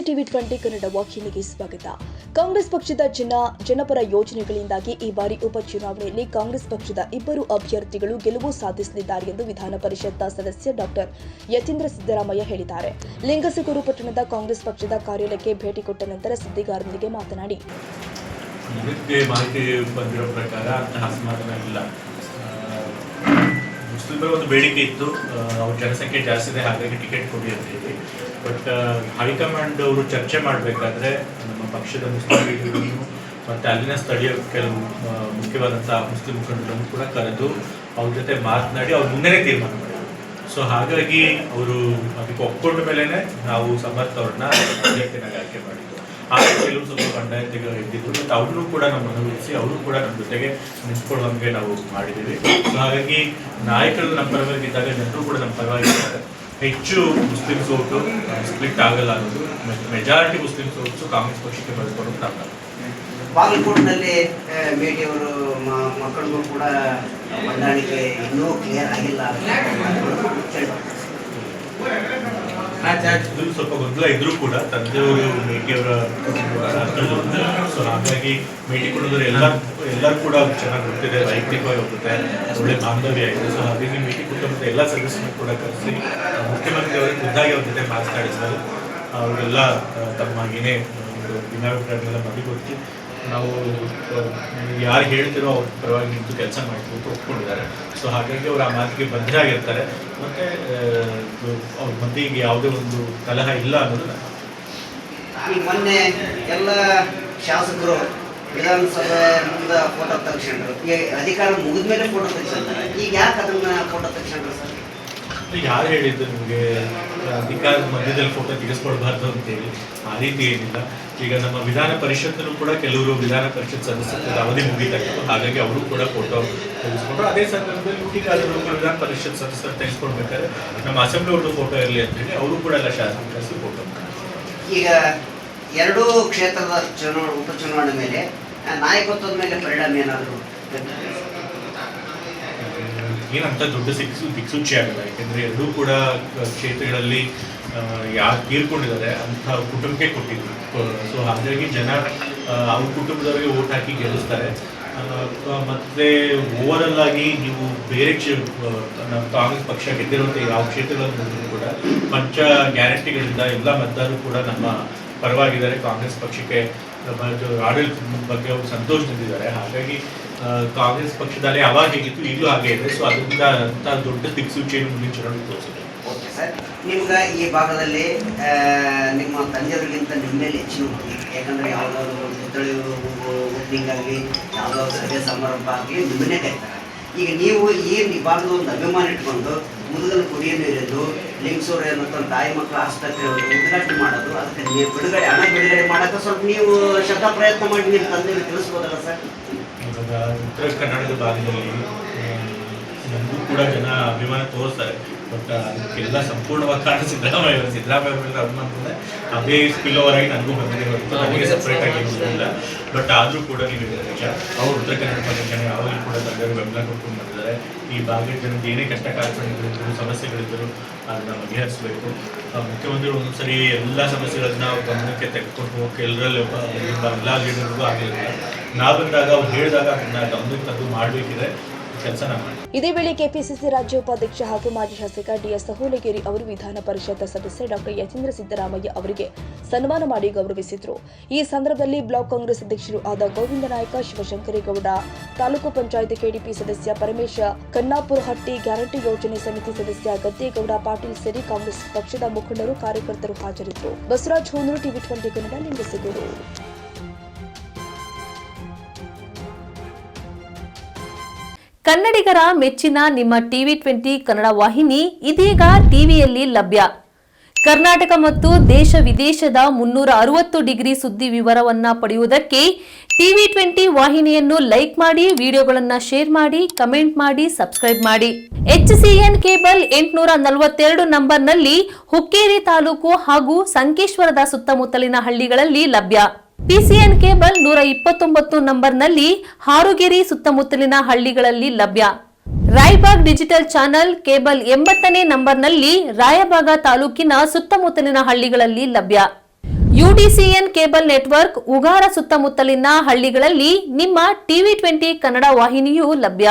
TV 20 Kannada ವಾಹಿನಿಗೆ ಸ್ವಾಗತ. ಕಾಂಗ್ರೆಸ್ ಪಕ್ಷದ ಜನಪರ ಯೋಜನೆಗಳಿಂದಾಗಿ ಈ ಬಾರಿ ಉಪಚುನಾವಣೆಯಲ್ಲಿ ಕಾಂಗ್ರೆಸ್ ಪಕ್ಷದ ಇಬ್ಬರು ಅಭ್ಯರ್ಥಿಗಳು ಗೆಲುವು ಸಾಧಿಸಲಿದ್ದಾರೆ ಎಂದು ವಿಧಾನ ಪರಿಷತ್ ಸದಸ್ಯ ಡಾಕ್ಟರ್ ಯತೀಂದ್ರ ಸಿದ್ದರಾಮಯ್ಯ ಹೇಳಿದ್ದಾರೆ. ಲಿಂಗಸಗೂರು ಪಟ್ಟಣದ ಕಾಂಗ್ರೆಸ್ ಪಕ್ಷದ ಕಾರ್ಯಾಲಯಕ್ಕೆ ಭೇಟಿ ಕೊಟ್ಟ ನಂತರ ಸುದ್ದಿಗಾರರೊಂದಿಗೆ ಮಾತನಾಡಿ, ಮಾಹಿತಿ ಬಂದಿರೋ ಪ್ರಕಾರ ಮುಸ್ಲಿಮರ ಒಂದು ಬೇಡಿಕೆ ಇತ್ತು, ಅವ್ರ ಜನಸಂಖ್ಯೆ ಜಾಸ್ತಿ ಇದೆ, ಹಾಗಾಗಿ ಟಿಕೆಟ್ ಕೊಡಿ ಅಂತ ಹೇಳಿ. ಬಟ್ ಹೈಕಮಾಂಡ್ ಅವರು ಚರ್ಚೆ ಮಾಡಬೇಕಾದ್ರೆ ನಮ್ಮ ಪಕ್ಷದ ಮುಸ್ಲಿಂ ಲೀಡರ್ಗಳನ್ನು ಮತ್ತು ಅಲ್ಲಿನ ಸ್ಥಳೀಯ ಕೆಲವು ಮುಖ್ಯವಾದಂತಹ ಮುಸ್ಲಿಂ ಮುಖಂಡರನ್ನು ಕೂಡ ಕರೆದು ಅವ್ರ ಜೊತೆ ಮಾತನಾಡಿ ಅವ್ರ ಮುಂದೆನೇ ತೀರ್ಮಾನ ಮಾಡಿದ್ರು. ಸೊ ಹಾಗಾಗಿ ಅವರು ಅದಕ್ಕೆ ಒಪ್ಕೊಂಡ ಮೇಲೆ ನಾವು ಸಮರ್ಥ ಅವ್ರನ್ನ ಅಭ್ಯರ್ಥಿನಾಗಿ ಆಯ್ಕೆ ಮಾಡಿದ್ದು. ಹಾಗೆ ಕೆಲವು ಸ್ವಲ್ಪ ಖಂಡಾಯತೆಗಳು ಇದ್ದಿದ್ದು, ಮತ್ತು ಅವ್ರನ್ನೂ ಕೂಡ ನಾವು ಮನವೊಲಿಸಿ ಅವರು ಕೂಡ ನಮ್ಮ ಜೊತೆಗೆ ನಿಂತ್ಕೊಳ್ಳುವಂಗೆ ನಾವು ಮಾಡಿದ್ದೀವಿ. ಸೊ ಹಾಗಾಗಿ ನಾಯಕರು ನಮ್ಮ ಪರವಾಗಿದ್ದಾಗ ಜನರು ಕೂಡ ನಮ್ಮ ಪರವಾಗಿದ್ದಾರೆ. ಹೆಚ್ಚು ಮುಸ್ಲಿಮ್ಸ್ ಓಟು ಸ್ಪ್ಲಿಟ್ ಆಗಲ್ಲ ಅನ್ನೋದು, ಮೆಜಾರಿಟಿ ಮುಸ್ಲಿಮ್ಸ್ ಓಟ್ಸು ಕಾಂಗ್ರೆಸ್ ಪಕ್ಷಕ್ಕೆ ಬರೆದುಕೊಂಡು ನಾವು ಬಾಗಲಕೋಟೆನಲ್ಲಿ ಮೇಟಿಯವರು ಮಕ್ಕಳಿಗೂ ಕೂಡ ಹೊಂದಾಣಿಕೆ ಇನ್ನೂ ಕ್ಲಿಯರ್ ಆಗಿಲ್ಲ. ಸ್ವಲ್ಪ ಗೊಂದಲ ಇದ್ರೂ ಕೂಡ ತಂದೆಯವರು ಮೇಟಿಯವರ ಸೊ ಹಾಗಾಗಿ ಮೇಟಿ ಕೊಡೋದ್ರೆ ಎಲ್ಲರೂ ಕೂಡ ಚೆನ್ನಾಗಿ ಗೊತ್ತಿದೆ, ವೈಯಕ್ತಿಕವಾಗಿ ಹೋಗುತ್ತೆ, ಒಳ್ಳೆ ಬಾಂಧವ್ಯ ಇದೆ. ಸೊ ಹಾಗಾಗಿ ಮೇಟಿ ಕುಟುಂಬದ ಎಲ್ಲ ಸದಸ್ಯರು ಕೂಡ ಕರೆಸಿ ಮುಖ್ಯಮಂತ್ರಿಯವರಿಗೆ ಖುದ್ದಾಗಿ ಅವ್ರ ಜೊತೆ ಮಾತನಾಡಿಸಿದರು. ಅವರೆಲ್ಲ ತಮ್ಮ ಏನೇ ಭಿನ್ನಾಭಿಪ್ರಾಯಗಳೆಲ್ಲ ಬದಿಗೊತ್ತಿ ನಾವು ಯಾರು ಹೇಳ್ತಿರೋ ಅವ್ರ ಪರವಾಗಿ ನಿಂತು ಕೆಲಸ ಮಾಡಬೇಕು ಒಪ್ಕೊಂಡಿದ್ದಾರೆ. ಸೊ ಹಾಗಾಗಿ ಅವರು ಆ ಮಾತಿಗೆ ಬದ್ಧರಾಗಿರ್ತಾರೆ, ಮತ್ತು ಅವ್ರ ಮಧ್ಯೆ ಯಾವುದೇ ಒಂದು ಕಲಹ ಇಲ್ಲ ಅನ್ನೋದು. ಈಗ ಮೊನ್ನೆ ಎಲ್ಲ ಶಾಸಕರು ವಿಧಾನಸಭೆ ಮುಂದೆ ಫೋಟೋ ತೆಗೆಸ್ಕೊಂಡ್ರು, ಈಗ ಅಧಿಕಾರ ಮುಗಿದ ಮೇಲೆ ಫೋಟೋ ತೆಗೆಸ್ಕೊಂತಾರೆ. ಈಗ ಯಾಕೆ ಅದನ್ನ ಫೋಟೋ ತೆಗೆಸ್ಕೊಂಡ್ರು ಸರ್? ಯಾರು ಹೇಳಿದ್ದು ನಿಮಗೆ ಅಧಿಕಾರದ ಮಧ್ಯದಲ್ಲಿ ಫೋಟೋ ತೆಗೆಸ್ಕೊಳ್ಬಾರ್ದು ಅಂತೇಳಿ? ಆ ರೀತಿ ಏನಿಲ್ಲ. ಈಗ ನಮ್ಮ ವಿಧಾನ ಪರಿಷತ್ತಲ್ಲೂ ಕೂಡ ಕೆಲವರು ವಿಧಾನ ಪರಿಷತ್ ಸದಸ್ಯರ ಅವಧಿ ಮುಗಿತಾಯಿತ್ತು, ಹಾಗಾಗಿ ಅವರು ಕೂಡ ಫೋಟೋ ತೆಗೆಸ್ಕೊಂಡ್ರು. ಅದೇ ಸಂದರ್ಭದಲ್ಲಿ ಹುಟ್ಟಿಗಾದರೂ ವಿಧಾನ ಪರಿಷತ್ ಸದಸ್ಯರು ತೆಗೆಸ್ಕೊಳ್ಬೇಕಾದ್ರೆ ನಮ್ಮ ಅಸೆಂಬ್ಲಿ ಅವ್ರದ್ದು ಫೋಟೋ ಇರಲಿ ಅಂತೇಳಿ ಅವರು ಕೂಡ ಎಲ್ಲ ಶಾಸಕರು ಫೋಟೋ. ಈಗ ಎರಡೂ ಕ್ಷೇತ್ರದ ಉಪಚುನಾವಣೆ ಮೇಲೆ ನಾಯಕತ್ವದ ಮೇಲೆ ಪರಿಣಾಮ ಏನಾದರೂ ಏನಂತ ದೊಡ್ಡ ದಿಕ್ಸೂಚಿ ಆಗಲ್ಲ. ಯಾಕೆಂದರೆ ಎರಡೂ ಕೂಡ ಕ್ಷೇತ್ರಗಳಲ್ಲಿ ಯಾರು ತೀರ್ಕೊಂಡಿದ್ದಾರೆ ಅಂತ ಕುಟುಂಬಕ್ಕೆ ಕೊಟ್ಟಿದ್ರು. ಸೊ ಹಾಗಾಗಿ ಜನ ಅವ್ರ ಕುಟುಂಬದವರಿಗೆ ಓಟ್ ಹಾಕಿ ಗೆಲ್ಲಿಸ್ತಾರೆ. ಮತ್ತು ಓವರಲ್ ಆಗಿ ನೀವು ಬೇರೆ ನಮ್ಮ ಕಾಂಗ್ರೆಸ್ ಪಕ್ಷ ಗೆದ್ದಿರುವಂಥ ಯಾವ ಕ್ಷೇತ್ರಗಳಲ್ಲಿ ನೋಡಿದ್ರು ಕೂಡ ಪಂಚ ಗ್ಯಾರಂಟಿಗಳಿಂದ ಎಲ್ಲ ಮತದಾರರು ಕೂಡ ನಮ್ಮ ಪರವಾಗಿದ್ದಾರೆ. ಕಾಂಗ್ರೆಸ್ ಪಕ್ಷಕ್ಕೆ ಆಡಳಿತದ ಬಗ್ಗೆ ಅವರು ಸಂತೋಷದಿಂದಿದ್ದಾರೆ. ಹಾಗಾಗಿ ಕಾಂಗ್ರೆಸ್ ಪಕ್ಷದಲ್ಲಿ ಅವಾಗ ಹೇಗಿತ್ತು ಈಗಲೂ ಹಾಗೆ ಇದೆ. ಸೊ ಅದರಿಂದ ಅಂತ ದೊಡ್ಡ ದಿಕ್ಸೂಚಿಯನ್ನು ಮುಂದಿನ ಚುನಾವಣೆ ತೋರಿಸಿದೆ. ಓಕೆ ಸರ್, ನಿಮ್ಗೆ ಈ ಭಾಗದಲ್ಲಿ ನಿಮ್ಮ ತಂದೆಯವರಿಗಿಂತ ನಿಮ್ಮ ಮೇಲೆ ಹೆಚ್ಚಿನ ಹುಡುಗಿ, ಯಾಕಂದರೆ ಯಾವುದಾದ್ರು ಪುತ್ಥಳಿ ಓಪನಿಂಗ್ ಆಗಲಿ ಯಾವುದಾದ್ರು ಸಭೆ ಸಮಾರಂಭ ಆಗಲಿ ನಿಮ್ಮನ್ನೇ ಕರೀತಾರೆ. ಈಗ ನೀವು ಈ ಭಾಗದ ಒಂದು ಅಭಿಮಾನ ಇಟ್ಕೊಂಡು ಮುದುಗನ ಕುಡಿಯ ನೀರಿದ್ದು ಲಿಂಗ್ಸೂರು ಏನಂತ ತಾಯಿ ಮಕ್ಕಳ ಆಸ್ಪತ್ರೆ ಉದ್ಘಾಟನೆ ಮಾಡೋದು, ಅದಕ್ಕೆ ನೀವು ಹಣ ಬಿಡುಗಡೆ ಮಾಡೋಕ್ಕೆ ಸ್ವಲ್ಪ ನೀವು ಶ್ರದ್ಧಾ ಪ್ರಯತ್ನ ಮಾಡಿ ನಿಮ್ಮ ತಂದೆಗೆ ತಿಳಿಸ್ಬೋದಲ್ಲ ಸರ್? ಇವಾಗ ಉತ್ತರ ಕರ್ನಾಟಕದ ಭಾಗದಲ್ಲಿ ನಮಗೂ ಕೂಡ ಜನ ಅಭಿಮಾನ ತೋರಿಸ್ತಾರೆ. ಬಟ್ ಅದಕ್ಕೆಲ್ಲ ಸಂಪೂರ್ಣವಾಗಿ ಕಾರಣ ಸಿದ್ದರಾಮಯ್ಯ ಮೇಲೆ ಅಭಿಮಾನ ಅಂದರೆ ಅದೇ ಸ್ಪಿಲ್ ಓವರ್ ಆಗಿ ನನಗೂ ಬಂದಿದೆ ಹೊರತು ನನಗೆ ಸಪ್ರೇಟ್ ಆಗಿ ಇಲ್ಲ. ಬಟ್ ಆದರೂ ಕೂಡ ನೀವು ನಿಜ, ಅವರು ಉತ್ತರ ಕನ್ನಡ ಭಾಗದ ಜನ ಯಾವಾಗಲೂ ಕೂಡ ತಂದೆಯವರು ಬೆಂಬಲ ಕೊಟ್ಕೊಂಡು ಬಂದಿದ್ದಾರೆ. ಈ ಭಾಗದ ಜನಕ್ಕೆ ಏನೇ ಕಷ್ಟ ಕಾರ್ಪಣ್ಯಗಳಿದ್ದರು ಸಮಸ್ಯೆಗಳಿದ್ದರು ಅದನ್ನು ಬಗೆಹರಿಸಬೇಕು. ಮುಖ್ಯಮಂತ್ರಿಗಳು ಒಂದೊಂದ್ಸರಿ ಎಲ್ಲ ಸಮಸ್ಯೆಗಳನ್ನ ಗಮನಕ್ಕೆ ತೆಗೆದುಕೊಂಡು ಹೋಗೋಕೆ ಎಲ್ಲರಲ್ಲಿ ಎಲ್ಲ ಲೀಡರ್ಗೂ ಆಗಿರಲಿಲ್ಲ. ನಾವು ಬಂದಾಗ ಅವ್ರು ಹೇಳಿದಾಗ ಅದನ್ನು ಗಮನಕ್ಕೆ ತಂದು ಮಾಡಬೇಕಿದೆ ಕೆಲಸ ನಾವು ಮಾಡಿ. ಇದೇ ವೇಳೆ ಕೆಪಿಸಿಸಿ ರಾಜ್ಯ ಉಪಾಧ್ಯಕ್ಷ ಹಾಗೂ ಮಾಜಿ ಶಾಸಕ ಡಿಎಸ್ ಸಹೋಲಗೇರಿ ಅವರು ವಿಧಾನ ಪರಿಷತ್ ಸದಸ್ಯ ಡಾಕ್ಟರ್ ಯತೀಂದ್ರ ಸಿದ್ದರಾಮಯ್ಯ ಅವರಿಗೆ ಸನ್ಮಾನ ಮಾಡಿ ಗೌರವಿಸಿದರು. ಈ ಸಂದರ್ಭದಲ್ಲಿ ಬ್ಲಾಕ್ ಕಾಂಗ್ರೆಸ್ ಅಧ್ಯಕ್ಷರು ಆದ ಗೋವಿಂದ ನಾಯಕ, ಶಿವಶಂಕರೇಗೌಡ, ತಾಲೂಕು ಪಂಚಾಯತ್ ಕೆಡಿಪಿ ಸದಸ್ಯ ಪರಮೇಶ, ಕನ್ನಾಪುರಹಟ್ಟಿ, ಗ್ಯಾರಂಟಿ ಯೋಜನೆ ಸಮಿತಿ ಸದಸ್ಯ ಗದ್ದೇಗೌಡ ಪಾಟೀಲ್ ಸೇರಿ ಕಾಂಗ್ರೆಸ್ ಪಕ್ಷದ ಮುಖಂಡರು, ಕಾರ್ಯಕರ್ತರು ಹಾಜರಿದ್ದರು. ಬಸವರಾಜ್ ಹೋನೂರು, ಟಿವಿ 20 ಕನ್ನಡ, ಲಿಂಗಸಗೂರು. ಕನ್ನಡಿಗರ ಮೆಚ್ಚಿನ ನಿಮ್ಮ ಟಿವಿ 20 ಕನ್ನಡ ವಾಹಿನಿ ಇದೀಗ ಟಿವಿಯಲ್ಲಿ ಲಭ್ಯ. ಕರ್ನಾಟಕ ಮತ್ತು ದೇಶ ವಿದೇಶದ 360 ಡಿಗ್ರಿ ಸುದ್ದಿ ವಿವರವನ್ನ ಪಡೆಯುವುದಕ್ಕೆ ಟಿವಿ 20 ವಾಹಿನಿಯನ್ನು ಲೈಕ್ ಮಾಡಿ, ವಿಡಿಯೋಗಳನ್ನು ಶೇರ್ ಮಾಡಿ, ಕಮೆಂಟ್ ಮಾಡಿ, ಸಬ್ಸ್ಕ್ರೈಬ್ ಮಾಡಿ. HCN ಕೇಬಲ್ 842 ನಂಬರ್ನಲ್ಲಿ ಹುಕ್ಕೇರಿ ತಾಲೂಕು ಹಾಗೂ ಸಂಕೇಶ್ವರದ ಸುತ್ತಮುತ್ತಲಿನ ಹಳ್ಳಿಗಳಲ್ಲಿ ಲಭ್ಯ. PCN ಕೇಬಲ್ 129 ನಂಬರ್ನಲ್ಲಿ ಹಾರುಗೆರೆ ಸುತ್ತಮುತ್ತಲಿನ ಹಳ್ಳಿಗಳಲ್ಲಿ ಲಭ್ಯ. ರಾಯಬಾಗ್ ಡಿಜಿಟಲ್ ಚಾನೆಲ್ ಕೇಬಲ್ 80ನೇ ನಂಬರ್ನಲ್ಲಿ ರಾಯಬಾಗ ತಾಲೂಕಿನ ಸುತ್ತಮುತ್ತಲಿನ ಹಳ್ಳಿಗಳಲ್ಲಿ ಲಭ್ಯ. ಯುಟಿಸಿಎನ್ ಕೇಬಲ್ ನೆಟ್ವರ್ಕ್ ಉಗಾರ ಸುತ್ತಮುತ್ತಲಿನ ಹಳ್ಳಿಗಳಲ್ಲಿ ನಿಮ್ಮ ಟಿವಿ 20 ಕನ್ನಡ ವಾಹಿನಿಯೂ ಲಭ್ಯ.